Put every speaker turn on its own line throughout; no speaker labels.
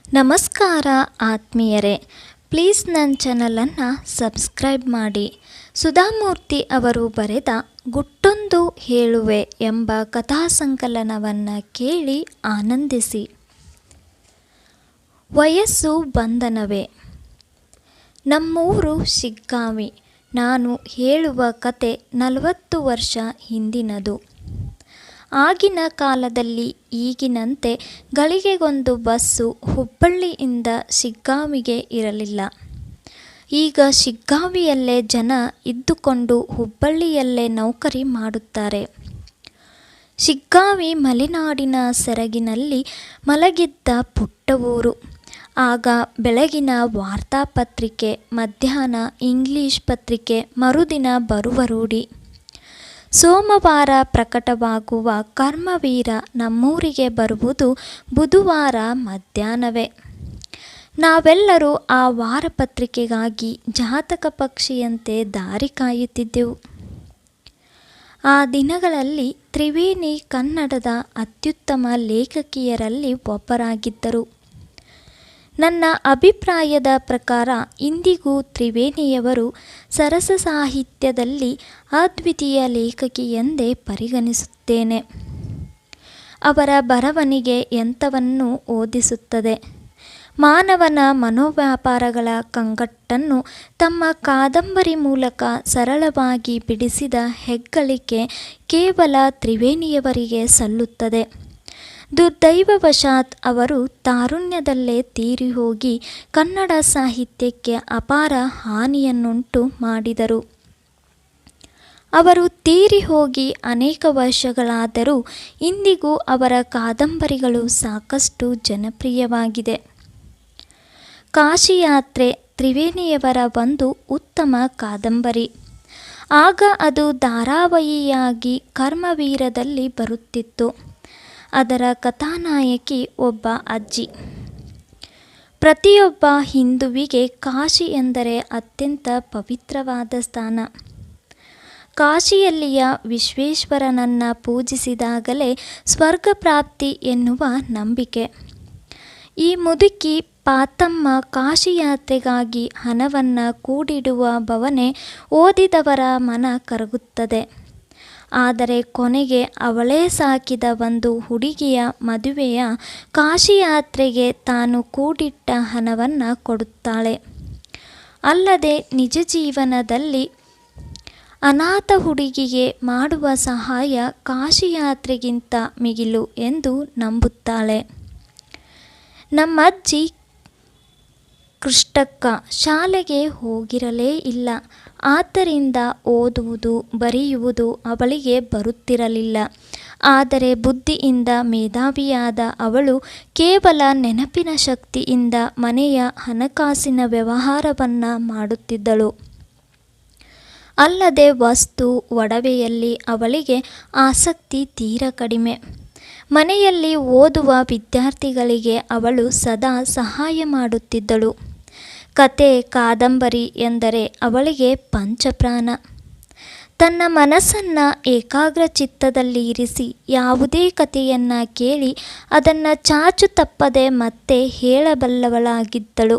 ನಮಸ್ಕಾರ ಆತ್ಮೀಯರೇ, ಪ್ಲೀಸ್ ನನ್ನ ಚಾನಲನ್ನು ಸಬ್ಸ್ಕ್ರೈಬ್ ಮಾಡಿ. ಸುಧಾಮೂರ್ತಿ ಅವರು ಬರೆದ ಗುಟ್ಟೊಂದು ಹೇಳುವೆ ಎಂಬ ಕಥಾಸಂಕಲನವನ್ನು ಕೇಳಿ ಆನಂದಿಸಿ. ವಯಸ್ಸು ಬಂಧನವೇ. ನಮ್ಮೂರು ಶಿಗ್ಗಾಂವಿ. ನಾನು ಹೇಳುವ ಕತೆ 40 ವರ್ಷ ಹಿಂದಿನದು. ಆಗಿನ ಕಾಲದಲ್ಲಿ ಈಗಿನಂತೆ ಗಳಿಗೆಗೊಂದು ಬಸ್ಸು ಹುಬ್ಬಳ್ಳಿಯಿಂದ ಶಿಗ್ಗಾಂವಿಗೆ ಇರಲಿಲ್ಲ. ಈಗ ಶಿಗ್ಗಾಂವಿಯಲ್ಲೇ ಜನ ಇದ್ದುಕೊಂಡು ಹುಬ್ಬಳ್ಳಿಯಲ್ಲೇ ನೌಕರಿ ಮಾಡುತ್ತಾರೆ. ಶಿಗ್ಗಾಂವಿ ಮಲೆನಾಡಿನ ಸೆರಗಿನಲ್ಲಿ ಮಲಗಿದ್ದ ಪುಟ್ಟ ಊರು. ಆಗ ಬೆಳಗಿನ ವಾರ್ತಾಪತ್ರಿಕೆ, ಮಧ್ಯಾಹ್ನ ಇಂಗ್ಲಿಷ್ ಪತ್ರಿಕೆ, ಮರುದಿನ ಬರುವ ರೂಢಿ. ಸೋಮವಾರ ಪ್ರಕಟವಾಗುವ ಕರ್ಮವೀರ ನಮ್ಮೂರಿಗೆ ಬರುವುದು ಬುಧವಾರ ಮಧ್ಯಾಹ್ನವೇ. ನಾವೆಲ್ಲರೂ ಆ ವಾರಪತ್ರಿಕೆಗಾಗಿ ಜಾತಕ ಪಕ್ಷಿಯಂತೆ ದಾರಿ ಕಾಯುತ್ತಿದ್ದೆವು. ಆ ದಿನಗಳಲ್ಲಿ ತ್ರಿವೇಣಿ ಕನ್ನಡದ ಅತ್ಯುತ್ತಮ ಲೇಖಕಿಯರಲ್ಲಿ ಒಬ್ಬರಾಗಿದ್ದರು. ನನ್ನ ಅಭಿಪ್ರಾಯದ ಪ್ರಕಾರ ಇಂದಿಗೂ ತ್ರಿವೇಣಿಯವರು ಸರಸ ಸಾಹಿತ್ಯದಲ್ಲಿ ಅದ್ವಿತೀಯ ಲೇಖಕಿ ಎಂದೇ ಪರಿಗಣಿಸುತ್ತೇನೆ. ಅವರ ಬರವಣಿಗೆ ಎಂಥವನ್ನು ಓದಿಸುತ್ತದೆ. ಮಾನವನ ಮನೋವ್ಯಾಪಾರಗಳ ಕಂಗಟ್ಟನ್ನು ತಮ್ಮ ಕಾದಂಬರಿ ಮೂಲಕ ಸರಳವಾಗಿ ಬಿಡಿಸಿದ ಹೆಗ್ಗಳಿಕೆ ಕೇವಲ ತ್ರಿವೇಣಿಯವರಿಗೆ ಸಲ್ಲುತ್ತದೆ. ದುರ್ದೈವವಶಾತ್ ಅವರು ತಾರುಣ್ಯದಲ್ಲೇ ತೀರಿಹೋಗಿ ಕನ್ನಡ ಸಾಹಿತ್ಯಕ್ಕೆ ಅಪಾರ ಹಾನಿಯನ್ನುಂಟು ಮಾಡಿದರು. ಅವರು ತೀರಿಹೋಗಿ ಅನೇಕ ವರ್ಷಗಳಾದರೂ ಇಂದಿಗೂ ಅವರ ಕಾದಂಬರಿಗಳು ಸಾಕಷ್ಟು ಜನಪ್ರಿಯವಾಗಿದೆ. ಕಾಶಿಯಾತ್ರೆ ತ್ರಿವೇಣಿಯವರ ಒಂದು ಉತ್ತಮ ಕಾದಂಬರಿ. ಆಗ ಅದು ಧಾರಾವಾಹಿಯಾಗಿ ಕರ್ಮವೀರದಲ್ಲಿ ಬರುತ್ತಿತ್ತು. ಅದರ ಕಥಾನಾಯಕಿ ಒಬ್ಬ ಅಜ್ಜಿ. ಪ್ರತಿಯೊಬ್ಬ ಹಿಂದುವಿಗೆ ಕಾಶಿ ಎಂದರೆ ಅತ್ಯಂತ ಪವಿತ್ರವಾದ ಸ್ಥಾನ. ಕಾಶಿಯಲ್ಲಿಯ ವಿಶ್ವೇಶ್ವರನನ್ನು ಪೂಜಿಸಿದಾಗಲೇ ಸ್ವರ್ಗ ಪ್ರಾಪ್ತಿ ಎನ್ನುವ ನಂಬಿಕೆ. ಈ ಮುದುಕಿ ಪಾತಮ್ಮ ಕಾಶಿಯಾತ್ರೆಗಾಗಿ ಹಣವನ್ನು ಕೂಡಿಡುವ ಬವಣೆ ಓದಿದವರ ಮನ ಕರಗುತ್ತದೆ. ಆದರೆ ಕೊನೆಗೆ ಅವಳೇ ಸಾಕಿದ ಒಂದು ಹುಡುಗಿಯ ಮದುವೆಯ ಕಾಶಿಯಾತ್ರೆಗೆ ತಾನು ಕೂಡಿಟ್ಟ ಹಣವನ್ನು ಕೊಡುತ್ತಾಳೆ. ಅಲ್ಲದೆ ನಿಜ ಜೀವನದಲ್ಲಿ ಅನಾಥ ಹುಡುಗಿಗೆ ಮಾಡುವ ಸಹಾಯ ಕಾಶಿಯಾತ್ರೆಗಿಂತ ಮಿಗಿಲು ಎಂದು ನಂಬುತ್ತಾಳೆ. ನಮ್ಮಜ್ಜಿ ಕೃಷ್ಟಕ್ಕ ಶಾಲೆಗೆ ಹೋಗಿರಲೇ ಇಲ್ಲ. ಆದ್ದರಿಂದ ಓದುವುದು ಬರೆಯುವುದು ಅವಳಿಗೆ ಬರುತ್ತಿರಲಿಲ್ಲ. ಆದರೆ ಬುದ್ಧಿಯಿಂದ ಮೇಧಾವಿಯಾದ ಅವಳು ಕೇವಲ ನೆನಪಿನ ಶಕ್ತಿಯಿಂದ ಮನೆಯ ಹಣಕಾಸಿನ ವ್ಯವಹಾರವನ್ನು ಮಾಡುತ್ತಿದ್ದಳು. ಅಲ್ಲದೆ ವಸ್ತು ಒಡವೆಯಲ್ಲಿ ಅವಳಿಗೆ ಆಸಕ್ತಿ ತೀರ ಕಡಿಮೆ. ಮನೆಯಲ್ಲಿ ಓದುವ ವಿದ್ಯಾರ್ಥಿಗಳಿಗೆ ಅವಳು ಸದಾ ಸಹಾಯ ಮಾಡುತ್ತಿದ್ದಳು. ಕತೆ ಕಾದಂಬರಿ ಎಂದರೆ ಅವಳಿಗೆ ಪಂಚಪ್ರಾಣ. ತನ್ನ ಮನಸ್ಸನ್ನು ಏಕಾಗ್ರಚಿತ್ತದಲ್ಲಿ ಇರಿಸಿ ಯಾವುದೇ ಕಥೆಯನ್ನು ಕೇಳಿ ಅದನ್ನು ಚಾಚು ತಪ್ಪದೆ ಮತ್ತೆ ಹೇಳಬಲ್ಲವಳಾಗಿದ್ದಳು.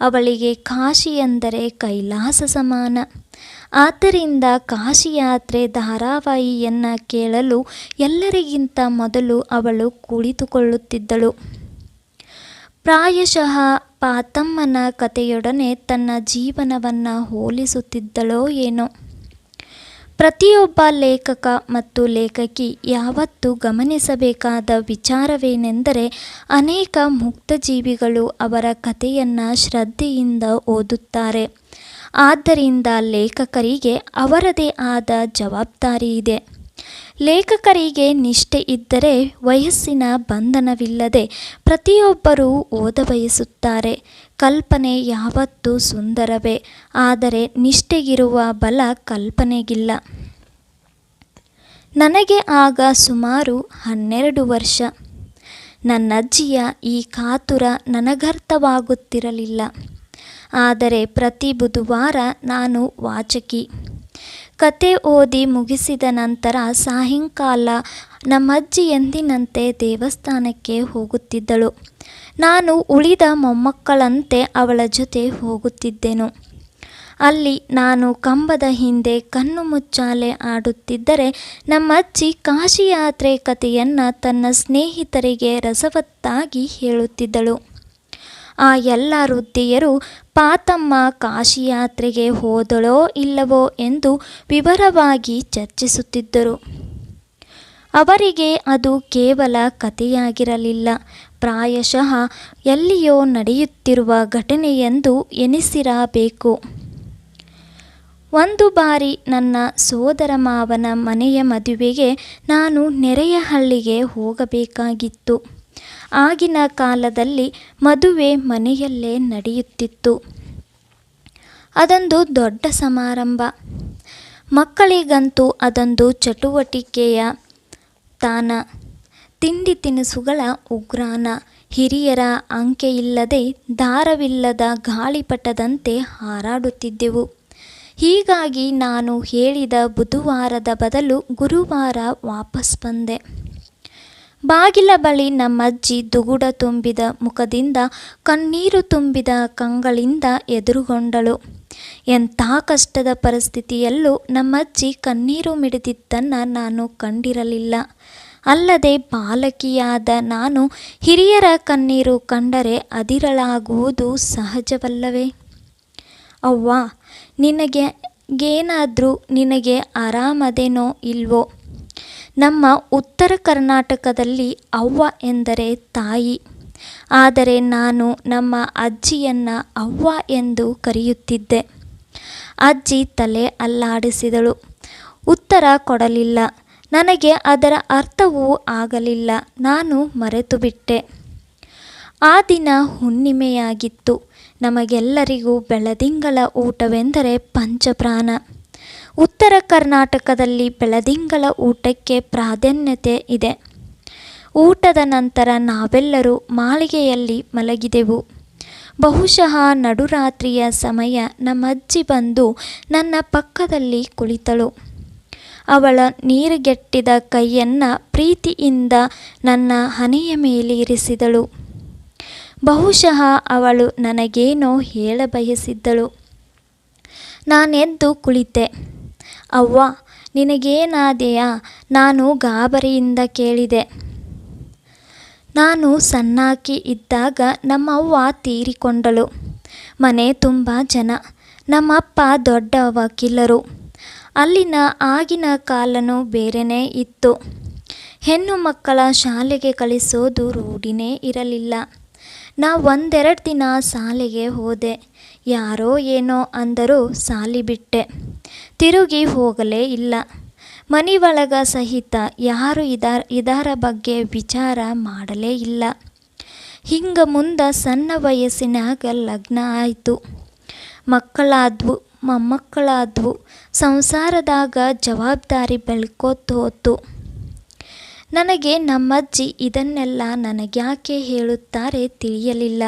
ಅವಳಿಗೆ ಕಾಶಿ ಎಂದರೆ ಕೈಲಾಸ ಸಮಾನ. ಆದ್ದರಿಂದ ಕಾಶಿಯಾತ್ರೆ ಧಾರಾವಾಹಿಯನ್ನು ಕೇಳಲು ಎಲ್ಲರಿಗಿಂತ ಮೊದಲು ಅವಳು ಕುಳಿತುಕೊಳ್ಳುತ್ತಿದ್ದಳು. ಪ್ರಾಯಶಃ ಪಾತಮ್ಮನ ಕಥೆಯೊಡನೆ ತನ್ನ ಜೀವನವನ್ನು ಹೋಲಿಸುತ್ತಿದ್ದಳೋ ಏನೋ. ಪ್ರತಿಯೊಬ್ಬ ಲೇಖಕ ಮತ್ತು ಲೇಖಕಿ ಯಾವತ್ತೂ ಗಮನಿಸಬೇಕಾದ ವಿಚಾರವೇನೆಂದರೆ ಅನೇಕ ಮುಕ್ತಜೀವಿಗಳು ಅವರ ಕಥೆಯನ್ನು ಶ್ರದ್ಧೆಯಿಂದ ಓದುತ್ತಾರೆ. ಆದ್ದರಿಂದ ಲೇಖಕರಿಗೆ ಅವರದೇ ಆದ ಜವಾಬ್ದಾರಿ ಇದೆ. ಲೇಖಕರಿಗೆ ನಿಷ್ಠೆ ಇದ್ದರೆ ವಯಸ್ಸಿನ ಬಂಧನವಿಲ್ಲದೆ ಪ್ರತಿಯೊಬ್ಬರೂ ಓದಬಯಸುತ್ತಾರೆ. ಕಲ್ಪನೆ ಯಾವತ್ತೂ ಸುಂದರವೇ, ಆದರೆ ನಿಷ್ಠೆಗಿರುವ ಬಲ ಕಲ್ಪನೆಗಿಲ್ಲ. ನನಗೆ ಆಗ ಸುಮಾರು 12 ವರ್ಷ. ನನ್ನಜ್ಜಿಯ ಈ ಕಾತುರ ನನಗರ್ಥವಾಗುತ್ತಿರಲಿಲ್ಲ. ಆದರೆ ಪ್ರತಿ ಬುಧವಾರ ನಾನು ವಾಚಕಿ. ಕತೆ ಓದಿ ಮುಗಿಸಿದ ನಂತರ ಸಾಯಂಕಾಲ ನಮ್ಮಜ್ಜಿ ಎಂದಿನಂತೆ ದೇವಸ್ಥಾನಕ್ಕೆ ಹೋಗುತ್ತಿದ್ದಳು. ನಾನು ಉಳಿದ ಮೊಮ್ಮಕ್ಕಳಂತೆ ಅವಳ ಜೊತೆ ಹೋಗುತ್ತಿದ್ದೆನು. ಅಲ್ಲಿ ನಾನು ಕಂಬದ ಹಿಂದೆ ಕಣ್ಣು ಮುಚ್ಚಾಲೆ ಆಡುತ್ತಿದ್ದರೆ ನಮ್ಮಜ್ಜಿ ಕಾಶಿಯಾತ್ರೆ ಕಥೆಯನ್ನು ತನ್ನ ಸ್ನೇಹಿತರಿಗೆ ರಸವತ್ತಾಗಿ ಹೇಳುತ್ತಿದ್ದಳು. ಆ ಎಲ್ಲ ವೃದ್ಧೆಯರು ಪಾತಮ್ಮ ಕಾಶಿಯಾತ್ರೆಗೆ ಹೋದಳೋ ಇಲ್ಲವೋ ಎಂದು ವಿವರವಾಗಿ ಚರ್ಚಿಸುತ್ತಿದ್ದರು. ಅವರಿಗೆ ಅದು ಕೇವಲ ಕಥೆಯಾಗಿರಲಿಲ್ಲ, ಪ್ರಾಯಶಃ ಎಲ್ಲಿಯೋ ನಡೆಯುತ್ತಿರುವ ಘಟನೆಯೆಂದು ಎನಿಸಿರಬೇಕು. ಒಂದು ಬಾರಿ ನನ್ನ ಸೋದರ ಮಾವನ ಮನೆಯ ಮದುವೆಗೆ ನಾನು ನೆರೆಯ ಹಳ್ಳಿಗೆ ಹೋಗಬೇಕಾಗಿತ್ತು. ಆಗಿನ ಕಾಲದಲ್ಲಿ ಮದುವೆ ಮನೆಯಲ್ಲೇ ನಡೆಯುತ್ತಿತ್ತು. ಅದೊಂದು ದೊಡ್ಡ ಸಮಾರಂಭ. ಮಕ್ಕಳಿಗಂತೂ ಅದೊಂದು ಚಟುವಟಿಕೆಯ ತಾಣ. ತಿಂಡಿ ತಿನಿಸುಗಳ ಉಗ್ರಾಣ. ಹಿರಿಯರ ಅಂಕೆಯಿಲ್ಲದೆ ದಾರವಿಲ್ಲದ ಗಾಳಿಪಟದಂತೆ ಹಾರಾಡುತ್ತಿದ್ದೆವು. ಹೀಗಾಗಿ ನಾನು ಹೇಳಿದ ಬುಧವಾರದ ಬದಲು ಗುರುವಾರ ವಾಪಸ್ ಬಂದೆ. ಬಾಗಿಲ ಬಳಿ ನಮ್ಮಜ್ಜಿ ದುಗುಡ ತುಂಬಿದ ಮುಖದಿಂದ ಕಣ್ಣೀರು ತುಂಬಿದ ಕಂಗಳಿಂದ ಎದುರುಗೊಂಡಳು. ಎಂಥ ಕಷ್ಟದ ಪರಿಸ್ಥಿತಿಯಲ್ಲೂ ನಮ್ಮಜ್ಜಿ ಕಣ್ಣೀರು ಮಿಡಿದಿದ್ದನ್ನು ನಾನು ಕಂಡಿರಲಿಲ್ಲ. ಅಲ್ಲದೆ ಬಾಲಕಿಯಾದ ನಾನು ಹಿರಿಯರ ಕಣ್ಣೀರು ಕಂಡರೆ ಅದಿರಲಾಗುವುದು ಸಹಜವಲ್ಲವೇ? ಅವ್ವ, ನಿನಗೆ ಆರಾಮದೇನೋ ಇಲ್ವೋ? ನಮ್ಮ ಉತ್ತರ ಕರ್ನಾಟಕದಲ್ಲಿ ಅವ್ವ ಎಂದರೆ ತಾಯಿ. ಆದರೆ ನಾನು ನಮ್ಮ ಅಜ್ಜಿಯನ್ನು ಅವ್ವ ಎಂದು ಕರೆಯುತ್ತಿದ್ದೆ. ಅಜ್ಜಿ ತಲೆ ಅಲ್ಲಾಡಿಸಿದಳು. ಉತ್ತರ ಕೊಡಲಿಲ್ಲ. ನನಗೆ ಅದರ ಅರ್ಥವೂ ಆಗಲಿಲ್ಲ. ನಾನು ಮರೆತುಬಿಟ್ಟೆ. ಆ ದಿನ ಹುಣ್ಣಿಮೆಯಾಗಿತ್ತು. ನಮಗೆಲ್ಲರಿಗೂ ಬೆಳದಿಂಗಳ ಊಟವೆಂದರೆ ಪಂಚಪ್ರಾಣ. ಉತ್ತರ ಕರ್ನಾಟಕದಲ್ಲಿ ಬೆಳದಿಂಗಳ ಊಟಕ್ಕೆ ಪ್ರಾಧಾನ್ಯತೆ ಇದೆ. ಊಟದ ನಂತರ ನಾವೆಲ್ಲರೂ ಮಾಳಿಗೆಯಲ್ಲಿ ಮಲಗಿದೆವು. ಬಹುಶಃ ನಡುರಾತ್ರಿಯ ಸಮಯ ನಮ್ಮಜ್ಜಿ ಬಂದು ನನ್ನ ಪಕ್ಕದಲ್ಲಿ ಕುಳಿತಳು. ಅವಳ ನೀರುಗೆಟ್ಟಿದ ಕೈಯನ್ನು ಪ್ರೀತಿಯಿಂದ ನನ್ನ ಹಣೆಯ ಮೇಲೆ ಇರಿಸಿದಳು. ಬಹುಶಃ ಅವಳು ನನಗೇನೋ ಹೇಳಬಯಸಿದ್ದಳು. ನಾನೆದ್ದು ಕುಳಿತೆ. ಅವ್ವ, ನಿನಗೇನಾದೆಯಾ? ನಾನು ಗಾಬರಿಯಿಂದ ಕೇಳಿದೆ. ನಾನು ಸಣ್ಣಾಕಿ ಇದ್ದಾಗ ನಮ್ಮವ್ವ ತೀರಿಕೊಂಡಳು. ಮನೆ ತುಂಬ ಜನ. ನಮ್ಮಪ್ಪ ದೊಡ್ಡ ವಕೀಲರು. ಅಲ್ಲಿನ ಆಗಿನ ಕಾಲನೂ ಬೇರೆಯೇ ಇತ್ತು. ಹೆಣ್ಣು ಮಕ್ಕಳ ಶಾಲೆಗೆ ಕಳಿಸೋದು ರೂಢಿನೇ ಇರಲಿಲ್ಲ. ನಾ ಒಂದೆರಡು ದಿನ ಶಾಲೆಗೆ ಹೋದೆ. ಯಾರೋ ಏನೋ ಅಂದರೂ ಶಾಲೆ ಬಿಟ್ಟೆ. ತಿರುಗಿ ಹೋಗಲೇ ಇಲ್ಲ. ಮನೆಯೊಳಗ ಸಹಿತ ಯಾರು ಇದರ ಬಗ್ಗೆ ವಿಚಾರ ಮಾಡಲೇ ಇಲ್ಲ. ಹಿಂಗೆ ಮುಂದೆ ಸಣ್ಣ ವಯಸ್ಸಿನಾಗ ಲಗ್ನ ಆಯಿತು. ಮಕ್ಕಳಾದ್ವು, ಮೊಮ್ಮಕ್ಕಳಾದ್ವು. ಸಂಸಾರದಾಗ ಜವಾಬ್ದಾರಿ ಬೆಳ್ಕೋತ ಹೋತು. ನನಗೆ ನಮ್ಮಜ್ಜಿ ಇದನ್ನೆಲ್ಲ ನನಗ್ಯಾಕೆ ಹೇಳುತ್ತಾರೆ ತಿಳಿಯಲಿಲ್ಲ.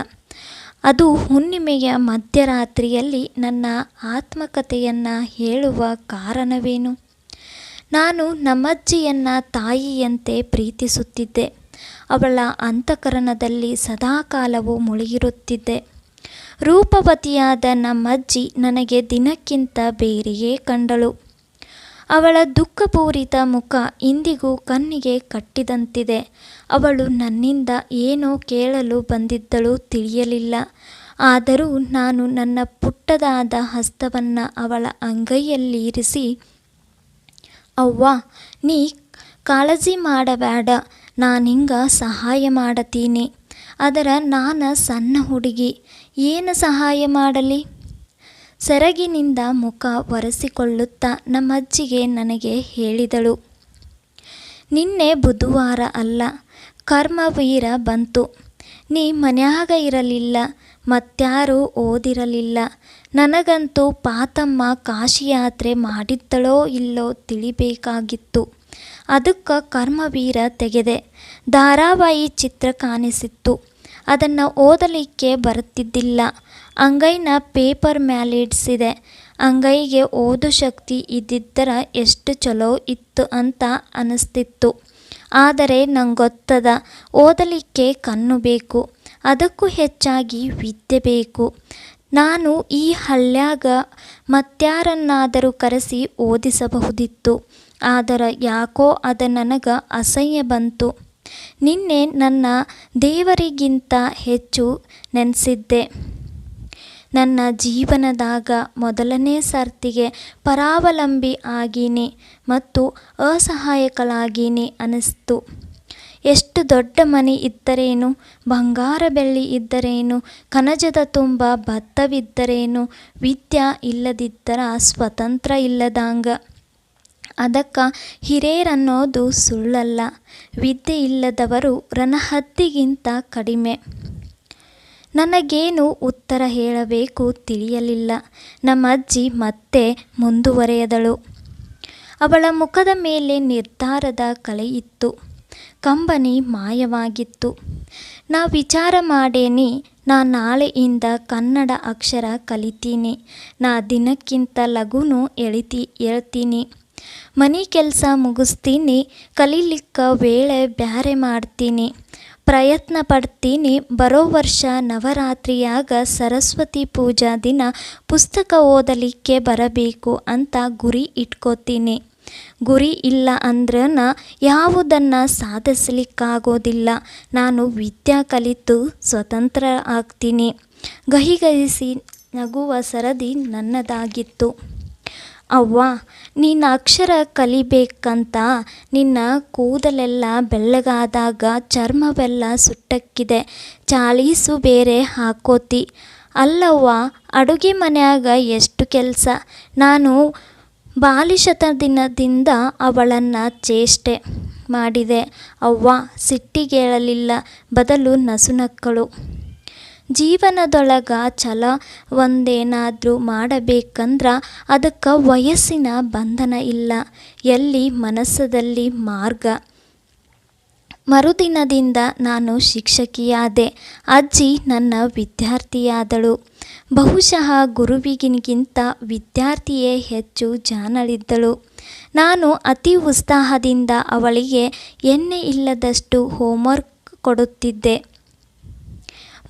ಅದು ಹುಣ್ಣಿಮೆಯ ಮಧ್ಯರಾತ್ರಿಯಲ್ಲಿ ನನ್ನ ಆತ್ಮಕಥೆಯನ್ನು ಹೇಳುವ ಕಾರಣವೇನು? ನಾನು ನಮ್ಮಜ್ಜಿಯನ್ನು ತಾಯಿಯಂತೆ ಪ್ರೀತಿಸುತ್ತಿದ್ದೆ. ಅವಳ ಅಂತಃಕರಣದಲ್ಲಿ ಸದಾಕಾಲವೂ ಮುಳುಗಿರುತ್ತಿದ್ದೆ. ರೂಪವತಿಯಾದ ನಮ್ಮಜ್ಜಿ ನನಗೆ ದಿನಕ್ಕಿಂತ ಬೇರೆಯೇ ಕಂಡಳು. ಅವಳ ದುಃಖಪೂರಿತ ಮುಖ ಇಂದಿಗೂ ಕಣ್ಣಿಗೆ ಕಟ್ಟಿದಂತಿದೆ. ಅವಳು ನನ್ನಿಂದ ಏನೋ ಕೇಳಲು ಬಂದಿದ್ದಳು ತಿಳಿಯಲಿಲ್ಲ. ಆದರೂ ನಾನು ನನ್ನ ಪುಟ್ಟದಾದ ಹಸ್ತವನ್ನು ಅವಳ ಅಂಗೈಯಲ್ಲಿ ಇರಿಸಿ, ಅವ್ವ, ನೀ ಕಾಳಜಿ ಮಾಡಬೇಡ, ನಾನಿಂಗ ಸಹಾಯ ಮಾಡತೀನಿ. ಅದರ ನಾನು ಸಣ್ಣ ಹುಡುಗಿ, ಏನು ಸಹಾಯ ಮಾಡಲಿ? ಸೆರಗಿನಿಂದ ಮುಖ ಒರೆಸಿಕೊಳ್ಳುತ್ತಾ ನಮ್ಮಜ್ಜಿಗೆ ನನಗೆ ಹೇಳಿದಳು. ನಿನ್ನೆ ಬುಧವಾರ ಅಲ್ಲ, ಕರ್ಮವೀರ ಬಂತು. ನೀ ಮನ್ಯಾಗ ಇರಲಿಲ್ಲ, ಮತ್ಯಾರೂ ಓದಿರಲಿಲ್ಲ. ನನಗಂತೂ ಪಾತಮ್ಮ ಕಾಶಿಯಾತ್ರೆ ಮಾಡಿದ್ದಳೋ ಇಲ್ಲೋ ತಿಳಿಬೇಕಾಗಿತ್ತು. ಅದಕ್ಕೆ ಕರ್ಮವೀರ ತೆಗೆದೆ. ಧಾರಾವಾಹಿ ಚಿತ್ರ ಕಾಣಿಸಿತ್ತು. ಅದನ್ನು ಓದಲಿಕ್ಕೆ ಬರುತ್ತಿದ್ದಿಲ್ಲ. ಅಂಗೈನ ಪೇಪರ್ ಮೇಲಿಡಿಸಿದೆ. ಅಂಗೈಗೆ ಓದು ಶಕ್ತಿ ಇದ್ದಿದ್ದರೆ ಎಷ್ಟು ಚಲೋ ಇತ್ತು ಅಂತ ಅನ್ನಿಸ್ತಿತ್ತು. ಆದರೆ ನಂಗೊತ್ತದ, ಓದಲಿಕ್ಕೆ ಕಣ್ಣು ಬೇಕು. ಅದಕ್ಕೂ ಹೆಚ್ಚಾಗಿ ವಿದ್ಯೆ ಬೇಕು. ನಾನು ಈ ಹಳ್ಳ್ಯಾಗ ಮತ್ಯಾರನ್ನಾದರೂ ಕರೆಸಿ ಓದಿಸಬಹುದಿತ್ತು. ಆದರೆ ಯಾಕೋ ಅದ ನನಗೆ ಅಸಹ್ಯ ಬಂತು. ನಿನ್ನೆ ನನ್ನ ದೇವರಿಗಿಂತ ಹೆಚ್ಚು ನೆನೆಸಿದ್ದೆ. ನನ್ನ ಜೀವನದಾಗ ಮೊದಲನೇ ಸರ್ತಿಗೆ ಪರಾವಲಂಬಿ ಆಗೀನಿ ಮತ್ತು ಅಸಹಾಯಕಳಾಗೀನಿ ಅನ್ನಿಸ್ತು. ಎಷ್ಟು ದೊಡ್ಡ ಮನೆ ಇದ್ದರೇನು, ಬಂಗಾರ ಬೆಳ್ಳಿ ಇದ್ದರೇನು, ಕಣಜದ ತುಂಬ ಭತ್ತವಿದ್ದರೇನು, ವಿದ್ಯೆ ಇಲ್ಲದಿದ್ದರ ಸ್ವತಂತ್ರ ಇಲ್ಲದಂಗ. ಅದಕ್ಕೆ ಹಿರೇರನ್ನೋದು ಸುಳ್ಳಲ್ಲ. ವಿದ್ಯೆ ಇಲ್ಲದವರು ರಣಹದ್ದಿಗಿಂತ ಕಡಿಮೆ. ನನಗೇನು ಉತ್ತರ ಹೇಳಬೇಕು ತಿಳಿಯಲಿಲ್ಲ. ನಮ್ಮಜ್ಜಿ ಮತ್ತೆ ಮುಂದುವರೆದಳು. ಅವಳ ಮುಖದ ಮೇಲೆ ನಿರ್ಧಾರದ ಕಳೆಯಿತ್ತು. ಕಂಬನಿ ಮಾಯವಾಗಿತ್ತು. ನಾ ವಿಚಾರ ಮಾಡೇನಿ, ನಾ ನಾಳೆಯಿಂದ ಕನ್ನಡ ಅಕ್ಷರ ಕಲಿತೀನಿ. ನಾ ದಿನಕ್ಕಿಂತ ಲಘುನು ಹೇಳ್ತೀನಿ. ಮನೆ ಕೆಲಸ ಮುಗಿಸ್ತೀನಿ. ಕಲೀಲಿಕ್ಕ ವೇಳೆ ಬ್ಯಾರೆ ಮಾಡ್ತೀನಿ. ಪ್ರಯತ್ನ ಪಡ್ತೀನಿ. ಬರೋ ವರ್ಷ ನವರಾತ್ರಿಯಾಗ ಸರಸ್ವತಿ ಪೂಜಾ ದಿನ ಪುಸ್ತಕ ಓದಲಿಕ್ಕೆ ಬರಬೇಕು ಅಂತ ಗುರಿ ಇಟ್ಕೋತೀನಿ. ಗುರಿ ಇಲ್ಲ ಅಂದ್ರನ ಯಾವುದನ್ನು ಸಾಧಿಸಲಿಕ್ಕಾಗೋದಿಲ್ಲ. ನಾನು ವಿದ್ಯೆ ಕಲಿತು ಸ್ವತಂತ್ರ ಆಗ್ತೀನಿ. ಗಹಿಗಹಿಸಿ ನಗುವ ಸರದಿ ನನ್ನದಾಗಿತ್ತು. ಅವ್ವ, ನೀನು ಅಕ್ಷರ ಕಲಿಬೇಕಂತ ನಿನ್ನ ಕೂದಲೆಲ್ಲ ಬೆಳ್ಳಗಾದಾಗ ಚರ್ಮವೆಲ್ಲ ಸುಟ್ಟಕ್ಕಿದೆ. ಚಾಳೀಸು ಬೇರೆ ಹಾಕೋತಿ. ಅಲ್ಲವ್ವ, ಅಡುಗೆ ಮನ್ಯಾಗ ಎಷ್ಟು ಕೆಲಸ. ನಾನು ಬಾಲಿಶತನದಿಂದ ಅವಳನ್ನು ಚೇಷ್ಟೆ ಮಾಡಿದೆ. ಅವ್ವ ಸಿಟ್ಟಿಗೇಳಲಿಲ್ಲ, ಬದಲು ನಸುನಕ್ಕಳು. ಜೀವನದೊಳಗ ಛಲ ಒಂದೇನಾದ್ರೂ ಮಾಡಬೇಕಂದ್ರ ಅದಕ್ಕೆ ವಯಸ್ಸಿನ ಬಂಧನ ಇಲ್ಲ. ಎಲ್ಲಿ ಮನಸ್ಸದಲ್ಲಿ ಮಾರ್ಗ. ಮರುದಿನದಿಂದ ನಾನು ಶಿಕ್ಷಕಿಯಾದೆ. ಅಜ್ಜಿ ನನ್ನ ವಿದ್ಯಾರ್ಥಿಯಾದಳು. ಬಹುಶಃ ಗುರುವಿಗಿಂತ ವಿದ್ಯಾರ್ಥಿಯೇ ಹೆಚ್ಚು ಜಾಣಳಿದ್ದಳು. ನಾನು ಅತಿ ಉತ್ಸಾಹದಿಂದ ಅವಳಿಗೆ ಎಣ್ಣೆ ಇಲ್ಲದಷ್ಟು ಹೋಮ್ವರ್ಕ್ ಕೊಡುತ್ತಿದ್ದೆ.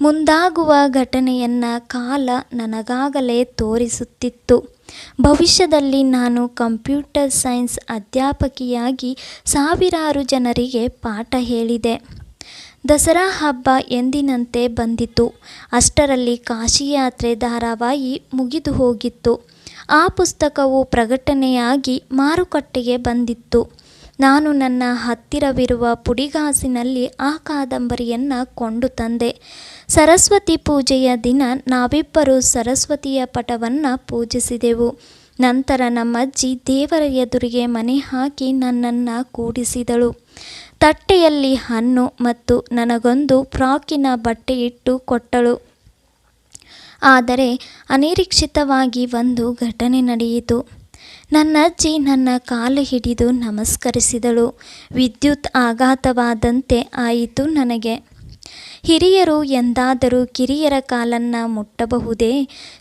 ಮುಂದಾಗುವ ಘಟನೆಯನ್ನು ಕಾಲ ನನಗಾಗಲೇ ತೋರಿಸುತ್ತಿತ್ತು. ಭವಿಷ್ಯದಲ್ಲಿ ನಾನು ಕಂಪ್ಯೂಟರ್ ಸೈನ್ಸ್ ಅಧ್ಯಾಪಕಿಯಾಗಿ ಸಾವಿರಾರು ಜನರಿಗೆ ಪಾಠ ಹೇಳಿದೆ. ದಸರಾ ಹಬ್ಬ ಎಂದಿನಂತೆ ಬಂದಿತು. ಅಷ್ಟರಲ್ಲಿ ಕಾಶಿಯಾತ್ರೆ ಧಾರಾವಾಹಿ ಮುಗಿದು ಹೋಗಿತ್ತು. ಆ ಪುಸ್ತಕವು ಪ್ರಕಟಣೆಯಾಗಿ ಮಾರುಕಟ್ಟೆಗೆ ಬಂದಿತ್ತು. ನಾನು ನನ್ನ ಹತ್ತಿರವಿರುವ ಪುಡಿಗಾಸಿನಲ್ಲಿ ಆ ಕಾದಂಬರಿಯನ್ನು ಕೊಂಡು ತಂದೆ. ಸರಸ್ವತಿ ಪೂಜೆಯ ದಿನ ನಾವಿಬ್ಬರು ಸರಸ್ವತಿಯ ಪಟವನ್ನು ಪೂಜಿಸಿದೆವು. ನಂತರ ನಮ್ಮಜ್ಜಿ ದೇವರ ಎದುರಿಗೆ ಮಣೆ ಹಾಕಿ ನನ್ನನ್ನು ಕೂಡಿಸಿದಳು. ತಟ್ಟೆಯಲ್ಲಿ ಹಣ್ಣು ಮತ್ತು ನನಗೊಂದು ಫ್ರಾಕಿನ ಬಟ್ಟೆ ಇಟ್ಟು ಕೊಟ್ಟಳು. ಆದರೆ ಅನಿರೀಕ್ಷಿತವಾಗಿ ಒಂದು ಘಟನೆ ನಡೆಯಿತು. ನನ್ನಜ್ಜಿ ನನ್ನ ಕಾಲು ಹಿಡಿದು ನಮಸ್ಕರಿಸಿದಳು. ವಿದ್ಯುತ್ ಆಘಾತವಾದಂತೆ ಆಯಿತು ನನಗೆ. ಹಿರಿಯರು ಎಂದಾದರೂ ಕಿರಿಯರ ಕಾಲನ್ನು ಮುಟ್ಟಬಹುದೇ?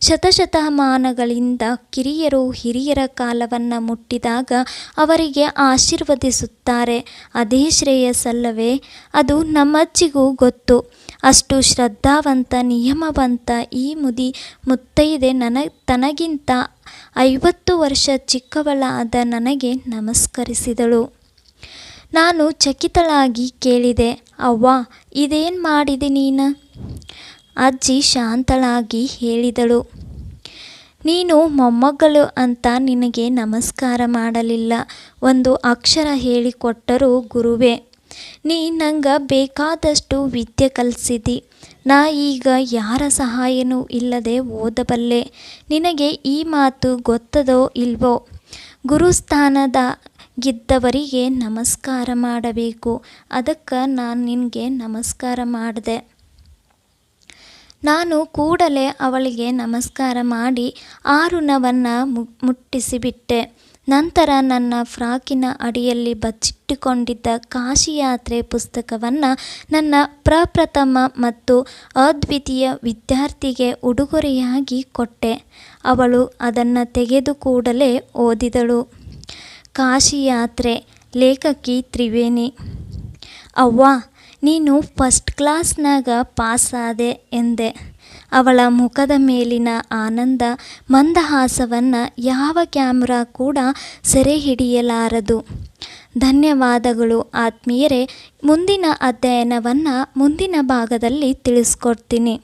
ಶತಶತಮಾನಗಳಿಂದ ಕಿರಿಯರು ಹಿರಿಯರ ಕಾಲವನ್ನು ಮುಟ್ಟಿದಾಗ ಅವರಿಗೆ ಆಶೀರ್ವದಿಸುತ್ತಾರೆ. ಅದೇ ಶ್ರೇಯಸ್ಸಲ್ಲವೇ? ಅದು ನಮ್ಮಜ್ಜಿಗೂ ಗೊತ್ತು. ಅಷ್ಟು ಶ್ರದ್ಧಾವಂತ, ನಿಯಮವಂತ ಈ ಮುತ್ತೈದೆ ತನಗಿಂತ 50 ವರ್ಷ ಚಿಕ್ಕವಳಾದ ನನಗೆ ನಮಸ್ಕರಿಸಿದಳು. ನಾನು ಚಕಿತಳಾಗಿ ಕೇಳಿದೆ, ಅವ್ವ, ಇದೇನು ಮಾಡಿದೆ ನೀನು? ಅಜ್ಜಿ ಶಾಂತಳಾಗಿ ಹೇಳಿದಳು, ನೀನು ಮೊಮ್ಮಗಳು ಅಂತ ನಿನಗೆ ನಮಸ್ಕಾರ ಮಾಡಲಿಲ್ಲ. ಒಂದು ಅಕ್ಷರ ಹೇಳಿಕೊಟ್ಟರು ಗುರುವೇ. ನೀ ನಂಗೆ ಬೇಕಾದಷ್ಟು ವಿದ್ಯೆ ಕಲಿಸಿದಿ. ನಾ ಈಗ ಯಾರ ಸಹಾಯನೂ ಇಲ್ಲದೆ ಓದಬಲ್ಲೆ. ನಿನಗೆ ಈ ಮಾತು ಗೊತ್ತದೋ ಇಲ್ವೋ? ಗುರುಸ್ಥಾನದಾಗಿದ್ದವರಿಗೆ ನಮಸ್ಕಾರ ಮಾಡಬೇಕು. ಅದಕ್ಕೆ ನಾನು ನಿನಗೆ ನಮಸ್ಕಾರ ಮಾಡಿದೆ. ನಾನು ಕೂಡಲೇ ಅವಳಿಗೆ ನಮಸ್ಕಾರ ಮಾಡಿ ಆ ಋಣವನ್ನು ಮುಟ್ಟಿಸಿಬಿಟ್ಟೆ. ನಂತರ ನನ್ನ ಫ್ರಾಕಿನ ಅಡಿಯಲ್ಲಿ ಬಚ್ಚಿಟ್ಟುಕೊಂಡಿದ್ದ ಕಾಶಿಯಾತ್ರೆ ಪುಸ್ತಕವನ್ನು ನನ್ನ ಪ್ರಪ್ರಥಮ ಮತ್ತು ಅದ್ವಿತೀಯ ವಿದ್ಯಾರ್ಥಿಗೆ ಉಡುಗೊರೆಯಾಗಿ ಕೊಟ್ಟೆ. ಅವಳು ಅದನ್ನು ತೆಗೆದು ಕೂಡಲೇ ಓದಿದಳು. ಕಾಶಿಯಾತ್ರೆ, ಲೇಖಕಿ ತ್ರಿವೇಣಿ. ಅವ್ವ, ನೀನು ಫಸ್ಟ್ ಕ್ಲಾಸ್ನಾಗ ಪಾಸಾದೆ ಎಂದೆ. ಅವಳ ಮುಖದ ಮೇಲಿನ ಆನಂದ ಮಂದಹಾಸವನ್ನು ಯಾವ ಕ್ಯಾಮ್ರಾ ಕೂಡ ಸೆರೆ ಹಿಡಿಯಲಾರದು. ಧನ್ಯವಾದಗಳು ಆತ್ಮೀಯರೇ. ಮುಂದಿನ ಅಧ್ಯಯನವನ್ನು ಮುಂದಿನ ಭಾಗದಲ್ಲಿ ತಿಳಿಸ್ಕೊಡ್ತೀನಿ.